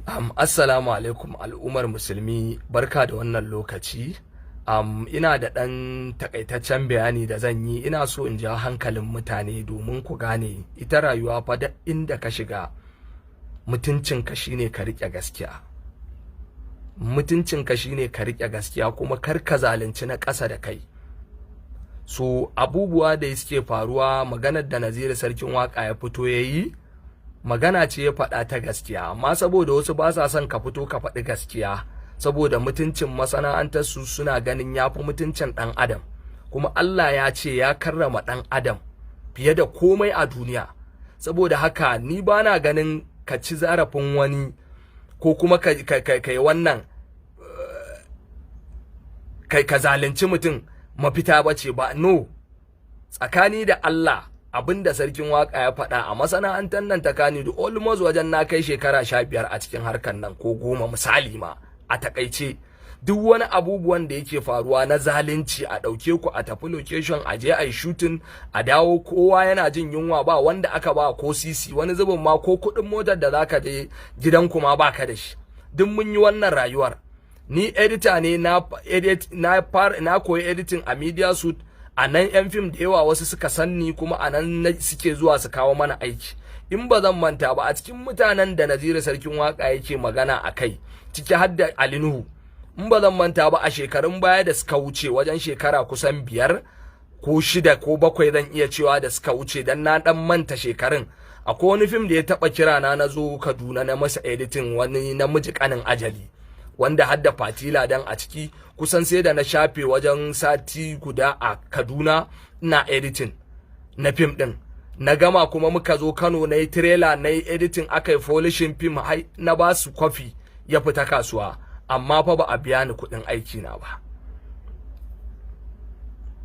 Assalamu alaikum al'ummar musulmi, barka da wannan lokaci. Ina da ɗan takaitaccen bayani da zan yi. Ina so in ja hankalin mutane domin ku gane ita rayuwa fa da inda ka shiga mutuncinka shine ka riƙe gaskiya. Mutuncinka shine ka riƙe gaskiya kuma kar ka zalunci na ƙasa da kai. So abubuwa da suke faruwa, maganar da Naziru sarkin waka ya fito yayi magana ce ya faɗa ta gaskiya, amma saboda wasu ba sa son ka fito ka faɗi gaskiya saboda mutuncin masana'antar su suna ganin yafi mutuncin ɗan adam, kuma Allah ya ce ya karrama ɗan adam fiye da komai a duniya. Saboda haka ni bana ganin ka ci zarafin wani ko kuma kai wannan ka zalunci mutum mafita bace ba. No, tsakani da Allah abinda sarkin waka ya faɗa a masana'antar nan ta kani da almost wajen na kai shekara 15 a cikin harkar nan ko 10 misali ma a takaice. Duk wani abubuwan da yake faruwa na zalunci, a ɗauke ku a tafi location, a je a yi shooting, a dawo kowa yana jin yunwa, ba wanda aka ba ko sisi, wani zubin ma ko kuɗin motar da zaka je gidanku ma baka da shi. Duk mun yi wannan rayuwar. Ni editor ne, na koyi editing a Media Suit. A nan yan fim da yawa wasu suka sanni, kuma a nan suke zuwa su kawo mana aiki. In ba zan manta ba, a cikin mutanen da Naziru sarkin waka yake magana a kai, ciki har da Ali Nuhu, in ba zan manta ba a shekarun baya da suka wuce, wajen shekara kusan 5 ko 6 ko 7 zan iya cewa da suka wuce, dan na dan manta shekarun. Akwai wani fim da ya taba kira na zo Kaduna na masa editing, wani namiji kanin ajali, wanda hadda Fatila dan a ciki. Kusan sai da na shafe wajen sati guda a Kaduna ina editing na fim din. Na gama kuma muka zo Kano, na yi trailer, na yi editing, aka yi polishing fim, na ba su kwafi ya fita kasuwa, amma fa ba a biya ni kuɗin aiki na ba.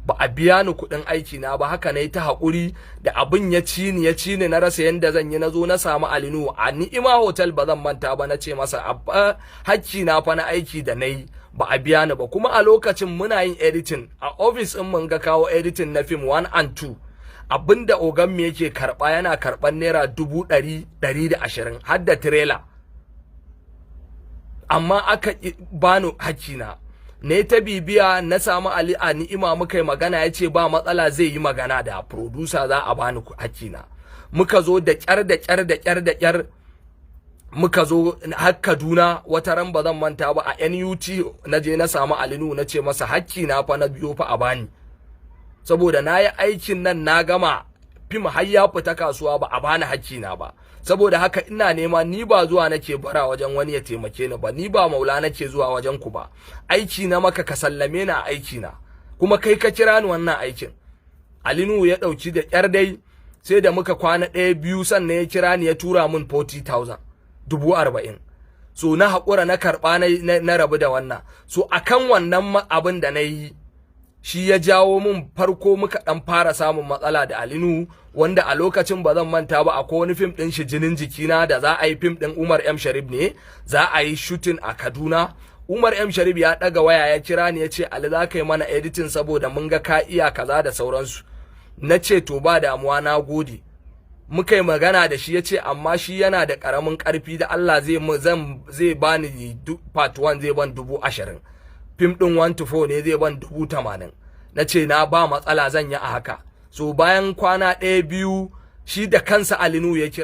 Ba a biya ni kuɗin aiki na ba. Haka na yi ta haƙuri da abin ya ci ni na rasa yanda zan yi. Na zo na samu Ali Nuhu a Ni'ima Hotel, ba zan manta ba, na ce masa hakki na fa na aiki da na yi ba a biya ni ba. Kuma a lokacin muna yin editing a office in mun ga kawo editing na film 1 and 2, abinda ogan mu yake karba yana karban naira 100, 120 har da trailer, amma aka bani hakki na. Ne ta bibiya, na samu Ali a Ni'ima, muka yi magana, ya ce ba matsala zai yi magana da producer za a bani hakki na. Muka zo da kyar muka zo har Kaduna. Wata ran ba zan manta ba, a NUT na je na samu Ali Nuhu, na ce masa hakki na fa na biyo fa a bani, saboda na yi aikin nan na gama, fim har ya fita kasuwa ba a bani hakki na ba. Saboda haka ina nema, ni ba zuwa nake bara wajen wani ya taimake ni ba, ni ba maula nake zuwa wajen ku ba. Aiki na maka, ka sallame ni a aiki na, kuma kai ka kira ni wannan aikin. Ali Nuhu ya dauki da kyar dai, sai da muka kwana 1-2 sannan ya kira ni ya tura min 40,000, 40,000. So na haƙura na karɓa, na rabu da wannan. So akan wannan abin da na yi, shi ya jawo mun farko muka dan fara samun matsala da Ali Nuhu, wanda a lokacin ba zan manta ba, akwai wani fim din shi Jinin Jikina da za a yi, fim din Umar M Sharif ne, za a yi shooting a Kaduna. Umar M Sharif ya daga waya ya kira ni ya ce, Ali za ka yi mana editing saboda mun ga ka iya kaza da sauransu. Na ce to ba damuwa, na gode. Muka yi magana da shi, ya ce amma shi yana da karamin karfi, da Allah zai bani part 1 zai ban 20,000, fim din 1 to 4 ne zai ban 80,000. Na ce na ba matsala, zan yi a haka. So bayan kwana 1-2 shi da kansa Ali Nuhu ya kira